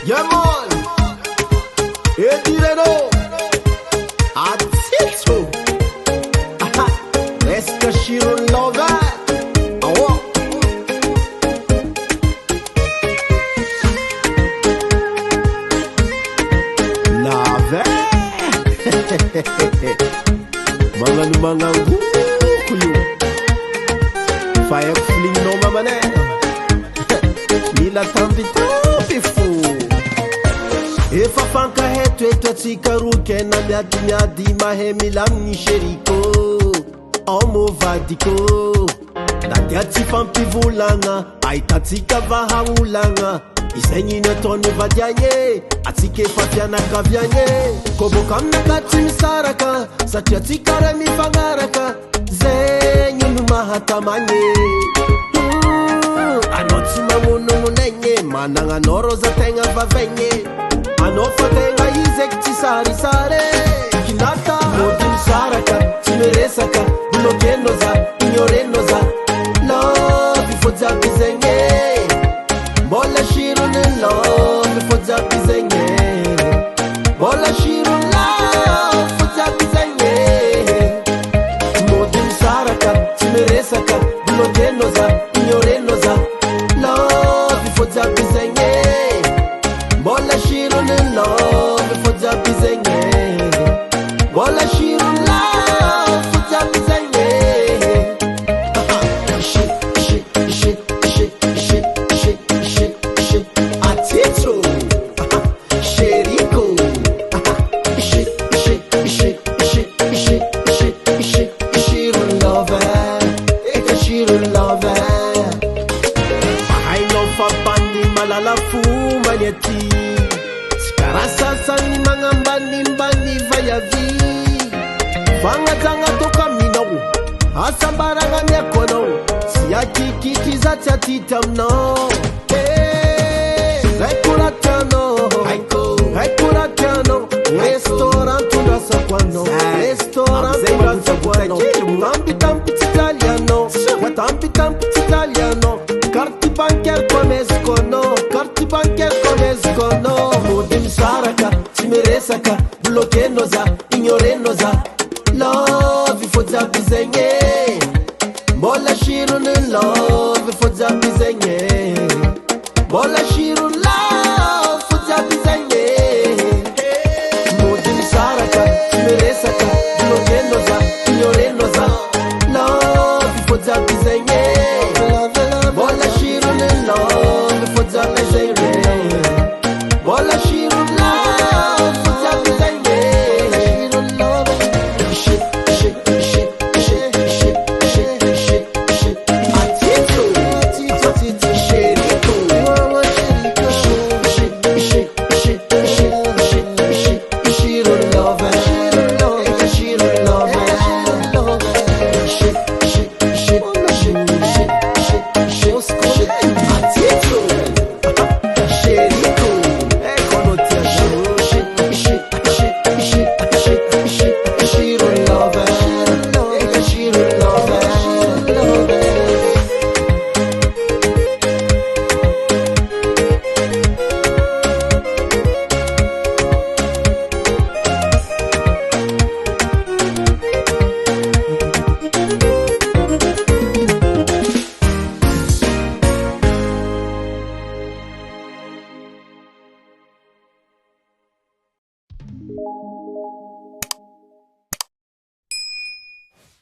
Yeah, man. Eddy Renaud. Atito. Reste Shirou Lover. Oh. Love. Mga kuyu. Fire fling no mamane. Lila tambi fu. Efa fanka hetu tsikaruke na miadi mahe milamni sheriko. Omo vadiko. Dati fampivulanga. Aitatsika vahaulanga. Isenyi netoni vadianye. Atsike fafiana kavyanye. Kobo kamna kati saraka. Satya tsikare mifangaraka. Zenyu numahatamanye. Anotsima munu munenye. Mananga noro za tenga vavenye. Anofa tenga izek tisari sare. Kinata modim saraka. Timeresaka. Bulokenoza. Ignorenoza. Love ifodza bizenye. Bola Shirouny love ifodza bizenye. Bola Shirouny love ifodza bizenye. Modim saraka. Timeresaka. Bulokenoza. Ignorenoza. Love ifodza bizenye. Bola Shirouny love ifodza bizenye. Bola Shirouny love ifodza bizenye. Atito. Sheriko. Shirou lover. Eka Shirou lover. Mahay no fa bandi malala fu manyeti. Sikarasa sani mbani vayavi. Fanga tanga toka minau. Asambaranga myakono. Siyaki kikiza titamno. Ekuratano. Restaurant tunasa kwano. Restaurant tunasa kwano. Tampi italiano. Tampi italiano. Carti bancaire come escono. Carti bancaire come escono. Modim saraka. Timeresaka. Blokenoza. Ignorenoza. Love ifodza bizenye. Bola Shirouny love ifodza bizenye. Bola Shirouny love ifodza bizenye. Modim saraka. Timeresaka. Blokenoza. Ignorenoza. Love ifodza bizenye. Bola Shirouny love ifodza bizenye. Bola Shirouny love ifodza bizenye. Shirouny love.